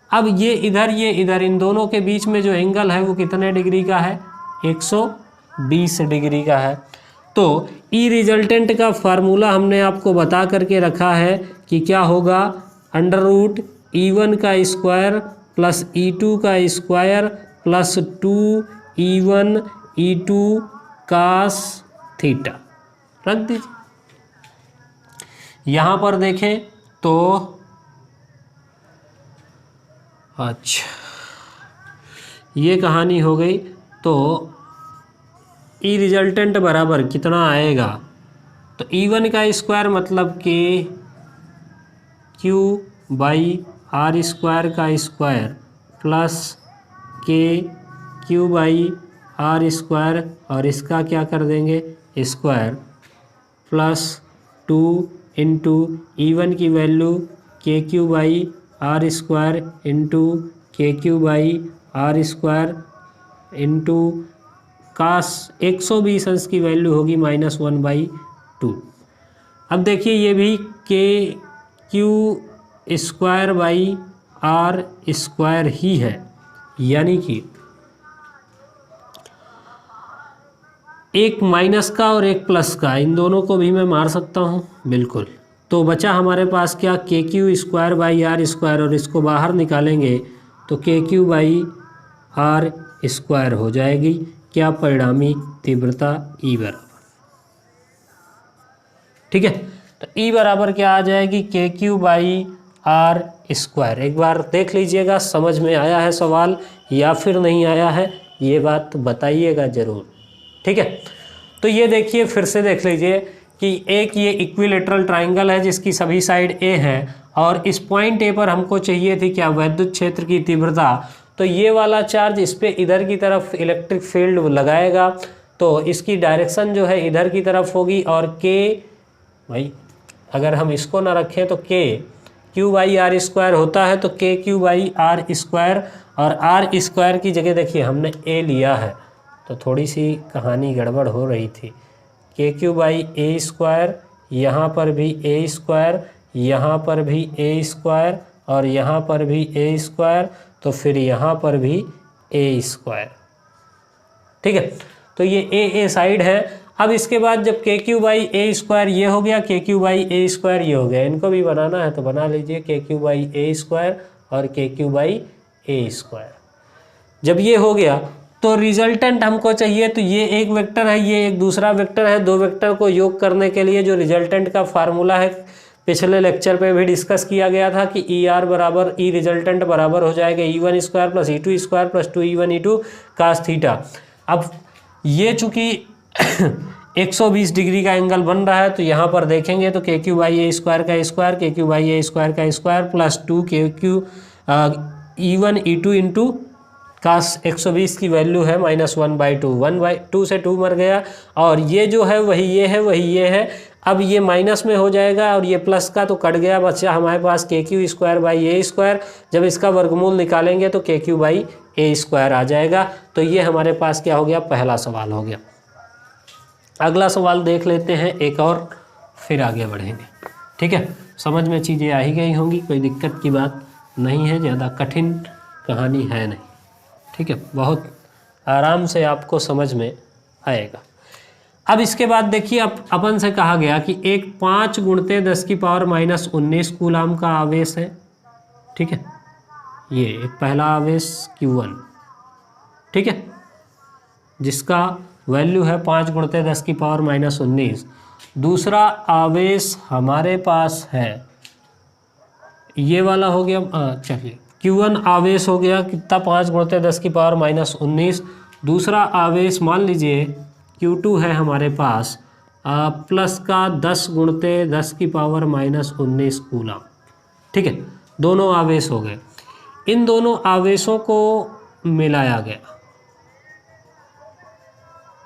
अब ये इधर इन दोनों के बीच में जो एंगल है वो कितने डिग्री का है, 120 डिग्री का है। तो ई रिजल्टेंट का फार्मूला हमने आपको बता करके रखा है कि क्या होगा, √E1 का स्क्वायर प्लस E2 का square plus 2E1 E2 cos theta. रख दीजिए। यहाँ पर देखें तो अच्छा ये कहानी हो गई। तो ई रिजल्टेंट बराबर कितना आएगा, तो E1 का स्क्वायर मतलब KQ/R² का square plus Q by R square और इसका क्या कर देंगे स्क्वायर प्लस 2 इंटू E1 की value K Q by R square into K Q by R square into cos 120 अंश की वैल्यू होगी -1/2। अब देखिए ये भी K Q square by R square ही है, यानी कि एक माइनस का और एक प्लस का, इन दोनों को भी मैं मार सकता हूँ बिल्कुल। तो बचा हमारे पास क्या K Q square by R square, और इसको बाहर निकालेंगे तो के क्यू बाई आर स्क्वायर हो जाएगी। क्या परिणामी तीव्रता ई बराबर, ठीक है। तो ई बराबर क्या आ जाएगी के क्यू बाई आर स्क्वायर। एक बार देख लीजिएगा समझ में आया है सवाल या फिर नहीं आया है, ये बात बताइएगा ज़रूर, ठीक है। तो ये देखिए फिर से देख लीजिए कि एक ये इक्विलेटरल ट्राइंगल है जिसकी सभी साइड ए है, और इस पॉइंट ए पर हमको चाहिए थी क्या विद्युत क्षेत्र की तीव्रता। तो ये वाला चार्ज इस पे इधर की तरफ इलेक्ट्रिक फील्ड लगाएगा, तो इसकी डायरेक्शन जो है इधर की तरफ होगी, और के भाई अगर हम इसको ना रखें तो के क्यू बाई आर स्क्वायर होता है, तो के क्यू बाई आर स्क्वायर, और आर स्क्वायर की जगह देखिए हमने ए लिया है तो थोड़ी सी कहानी गड़बड़ हो रही थी। के क्यू बाई ए स्क्वायर, यहाँ पर भी ए स्क्वायर, यहाँ पर भी ए स्क्वायर, और यहाँ पर भी ए स्क्वायर, तो फिर यहाँ पर भी ए स्क्वायर, ठीक है। तो ये ए साइड है। अब इसके बाद जब के क्यू बाई ए स्क्वायर ये हो गया, के क्यू बाई ए स्क्वायर ये हो गया, इनको भी बनाना है तो बना लीजिए के क्यू बाई ए स्क्वायर और के क्यू बाई ए स्क्वायर। जब ये हो गया तो रिजल्टेंट हमको चाहिए, तो ये एक वेक्टर है, ये एक दूसरा वेक्टर है। दो वेक्टर को योग करने के लिए जो रिजल्टेंट का फार्मूला है पिछले लेक्चर पे भी डिस्कस किया गया था कि ई आर बराबर ई रिजल्टेंट बराबर हो जाएगा E1 square plus E2 square plus 2E1 E2 cos theta. अब ये चूँकि 120 डिग्री का एंगल बन रहा है, तो यहाँ पर देखेंगे तो के क्यू बाई ए स्क्वायर का स्क्वायर, के क्यू बाई ए स्क्वायर का स्क्वायर प्लस 2 के Q E1 E2 into cos 120 की वैल्यू है -1/2, 1/2 से 2 मर गया, और ये जो है वही ये है वही ये है। अब ये माइनस में हो जाएगा और ये प्लस का तो कट गया, बच्चा हमारे पास के Q square by A square. जब इसका वर्गमूल निकालेंगे तो के क्यू बाई ए स्क्वायर आ जाएगा। तो ये हमारे पास क्या हो गया, पहला सवाल हो गया। अगला सवाल देख लेते हैं एक और, फिर आगे बढ़ेंगे, ठीक है। समझ में चीज़ें आ ही गई होंगी, कोई दिक्कत की बात नहीं है, ज़्यादा कठिन कहानी है नहीं, ठीक है। बहुत आराम से आपको समझ में आएगा। अब इसके बाद देखिए अपन से कहा गया कि एक 5 × 10⁻⁻19 कूलाम का आवेश है, ठीक है। ये एक पहला आवेश Q1, ठीक है, जिसका वैल्यू है 5 × 10⁻⁻19। दूसरा आवेश हमारे पास है ये वाला हो गया, चलिए Q1 आवेश हो गया कितना, 5 × 10⁻⁻19। दूसरा आवेश मान लीजिए Q2 है हमारे पास प्लस का 10 × 10⁻⁻19 कूलाम, ठीक है। दोनों आवेश हो गए। इन दोनों आवेशों को मिलाया गया,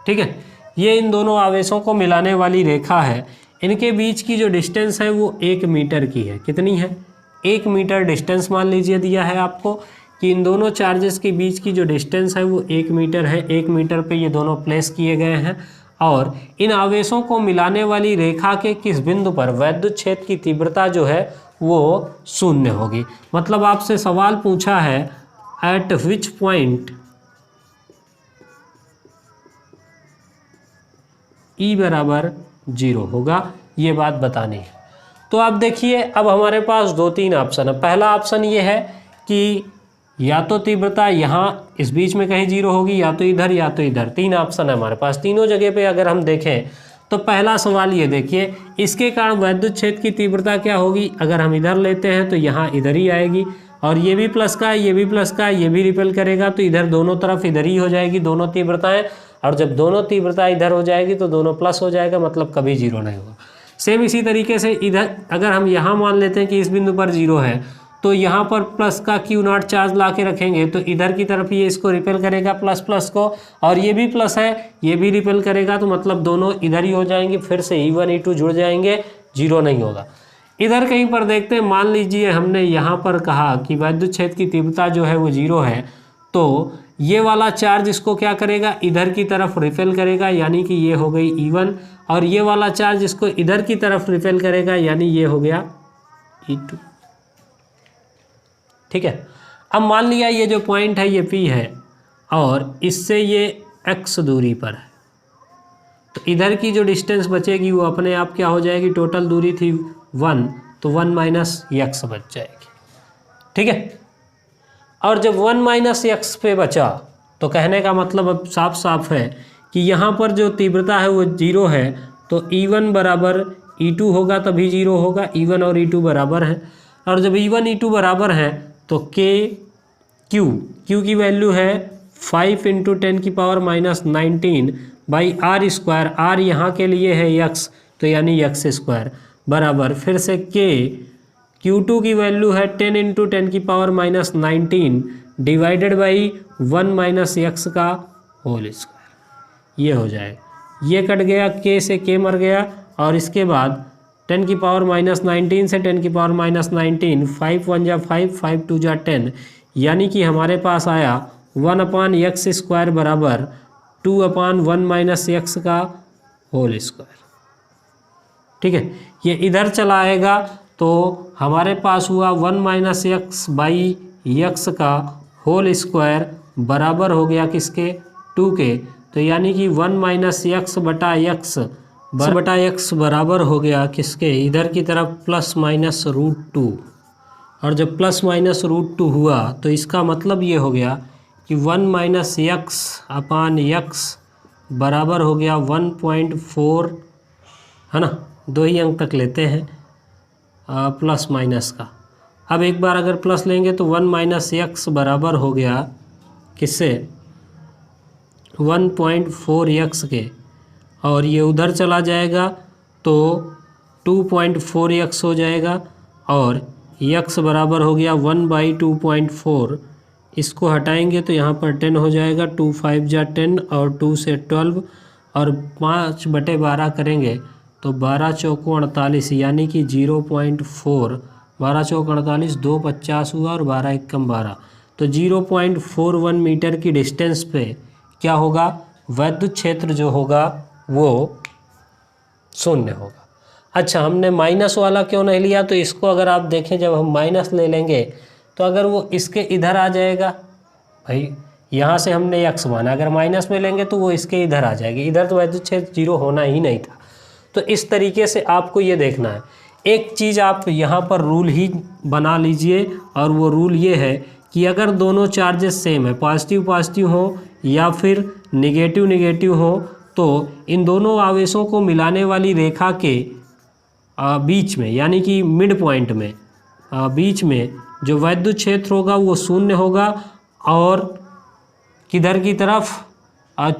ठीक है। ये इन दोनों आवेशों को मिलाने वाली रेखा है। इनके बीच की जो डिस्टेंस है वो 1 मीटर की है। कितनी है, 1 मीटर डिस्टेंस मान लीजिए दिया है आपको कि इन दोनों चार्जेस के बीच की जो डिस्टेंस है वो 1 मीटर है। 1 मीटर पे ये दोनों प्लेस किए गए हैं, और इन आवेशों को मिलाने वाली रेखा के किस बिंदु पर वैद्युत क्षेत्र की तीव्रता जो है वो 0 होगी। मतलब आपसे सवाल पूछा है एट विच पॉइंट E बराबर 0 होगा, ये बात बतानी है। तो आप देखिए अब हमारे पास 2-3 ऑप्शन है। पहला ऑप्शन ये है कि या तो तीव्रता यहाँ इस बीच में कहीं 0 होगी, या तो इधर या तो इधर। 3 ऑप्शन है हमारे पास। तीनों जगह पे अगर हम देखें तो पहला सवाल ये देखिए, इसके कारण वैद्युत क्षेत्र की तीव्रता क्या होगी। अगर हम इधर लेते हैं तो यहाँ इधर ही आएगी, और ये भी प्लस का है, ये भी प्लस का है, ये भी रिपेल करेगा, तो इधर दोनों तरफ इधर ही हो जाएगी दोनों तीव्रताएं। और जब दोनों तीव्रता इधर हो जाएगी तो दोनों प्लस हो जाएगा, मतलब कभी 0 नहीं होगा। सेम इसी तरीके से इधर अगर हम यहाँ मान लेते हैं कि इस बिंदु पर 0 है, तो यहाँ पर प्लस का क्यू नॉट चार्ज ला के रखेंगे तो इधर की तरफ ये इसको रिपेल करेगा प्लस प्लस को, और ये भी प्लस है ये भी रिपेल करेगा, तो मतलब दोनों इधर ही हो जाएंगे, फिर से E1 E2 जुड़ जाएंगे, जीरो नहीं होगा। इधर कहीं पर देखते हैं, मान लीजिए हमने यहाँ पर कहा कि विद्युत क्षेत्र की तीव्रता जो है वो जीरो है, तो ये वाला चार्ज इसको क्या करेगा, इधर की तरफ रिपेल करेगा, यानी कि ये हो गई E1, और ये वाला चार्ज इसको इधर की तरफ रिपेल करेगा, यानी ये हो गया E2। ठीक है, अब मान लिया ये जो पॉइंट है ये P है और इससे ये x दूरी पर है, तो इधर की जो डिस्टेंस बचेगी वो अपने आप क्या हो जाएगी, टोटल दूरी थी 1, तो 1 माइनस x बच जाएगी। ठीक है, और जब 1 माइनस x पे बचा तो कहने का मतलब अब साफ साफ है कि यहाँ पर जो तीव्रता है वो जीरो है, तो E1 बराबर E2 होगा, तभी जीरो होगा। E1 और E2 बराबर है, और जब E1 E2 बराबर है तो Q की वैल्यू है 5 × 10⁻⁻19 बाई R स्क्वायर, R यहाँ के लिए है x, तो यानी x² बराबर, फिर से Q2 की वैल्यू है 10 × 10⁻⁻19 डिवाइडेड बाई 1 माइनस x का होल स्क्वायर, ये हो जाएगा। ये कट गया, K से K मर गया, और इसके बाद 10⁻⁻19 से 10⁻⁻19, 5 1 जा 5, 5 2 जा 10, यानी कि हमारे पास आया 1/x² बराबर 2/1 माइनस x का होल स्क्वायर। ठीक है, ये इधर चला आएगा तो हमारे पास हुआ 1 माइनस x बाई x का होल स्क्वायर बराबर हो गया किसके, 2 के, तो यानी कि 1 माइनस x बटा x बराबर हो गया किसके, इधर की तरफ प्लस माइनस √2, और जब प्लस माइनस √2 हुआ तो इसका मतलब ये हो गया कि 1 माइनस x/x बराबर हो गया 1.4, है ना, 2 ही अंक तक लेते हैं प्लस माइनस का। अब एक बार अगर प्लस लेंगे तो 1 माइनस x बराबर हो गया किससे, 1.4x के, और ये उधर चला जाएगा तो 2.4x हो जाएगा, और x बराबर हो गया 1/2.4, इसको हटाएंगे तो यहाँ पर 10 हो जाएगा, 2 5 जा 10 और 2 से 12, और 5/12 करेंगे तो 12 चौको 48, यानी कि 0.4, 12 चौक 48, 2 50 हुआ और 12 एकम 12, तो 0.41 मीटर की डिस्टेंस पे क्या होगा, विद्युत क्षेत्र जो होगा वो 0 होगा। अच्छा, हमने माइनस वाला क्यों नहीं लिया, तो इसको अगर आप देखें जब हम माइनस ले लेंगे तो अगर वो इसके इधर आ जाएगा, भाई यहाँ से हमने x माना, अगर माइनस में लेंगे तो वो इसके इधर आ जाएगी, इधर तो विद्युत क्षेत्र 0 होना ही नहीं था। तो इस तरीके से आपको ये देखना है। एक चीज़ आप यहाँ पर रूल ही बना लीजिए, और वो रूल ये है कि अगर दोनों चार्जेस सेम है, पॉजिटिव पॉजिटिव हो या फिर निगेटिव निगेटिव हो, तो इन दोनों आवेशों को मिलाने वाली रेखा के बीच में, यानी कि मिड पॉइंट में बीच में जो विद्युत क्षेत्र होगा वो 0 होगा, और किधर की तरफ,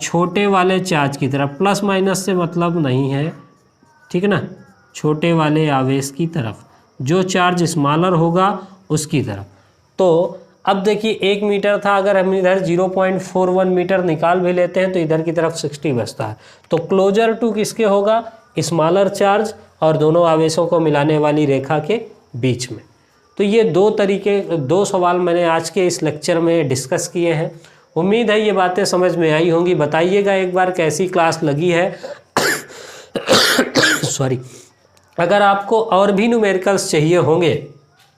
छोटे वाले चार्ज की तरफ, प्लस माइनस से मतलब नहीं है, ठीक है ना, छोटे वाले आवेश की तरफ, जो चार्ज स्मॉलर होगा उसकी तरफ। तो अब देखिए 1 मीटर था, अगर हम इधर 0.41 मीटर निकाल भी लेते हैं तो इधर की तरफ 60 बचता है, तो क्लोजर टू किसके होगा, स्मॉलर चार्ज और दोनों आवेशों को मिलाने वाली रेखा के बीच में। तो ये दो सवाल मैंने आज के इस लेक्चर में डिस्कस किए हैं। उम्मीद है ये बातें समझ में आई होंगी। बताइएगा एक बार कैसी क्लास लगी है। सॉरी, अगर आपको और भी न्यूमेरिकल्स चाहिए होंगे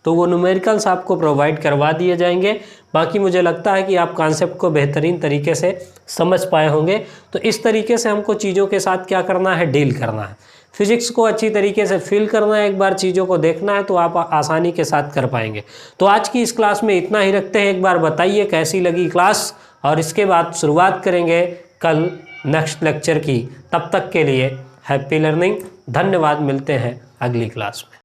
तो वो न्यूमेरिकल्स आपको प्रोवाइड करवा दिए जाएंगे। बाकी मुझे लगता है कि आप कॉन्सेप्ट को बेहतरीन तरीके से समझ पाए होंगे। तो इस तरीके से हमको चीज़ों के साथ क्या करना है, डील करना है। फिजिक्स को अच्छी तरीके से फील करना है, एक बार चीज़ों को देखना है, तो आप आसानी के साथ कर पाएंगे। तो आज की इस क्लास में इतना ही रखते हैं। एक बार बताइए कैसी लगी क्लास, और इसके बाद शुरुआत करेंगे कल नेक्स्ट लेक्चर की। तब तक के लिए हैप्पी लर्निंग। धन्यवाद, मिलते हैं अगली क्लास में।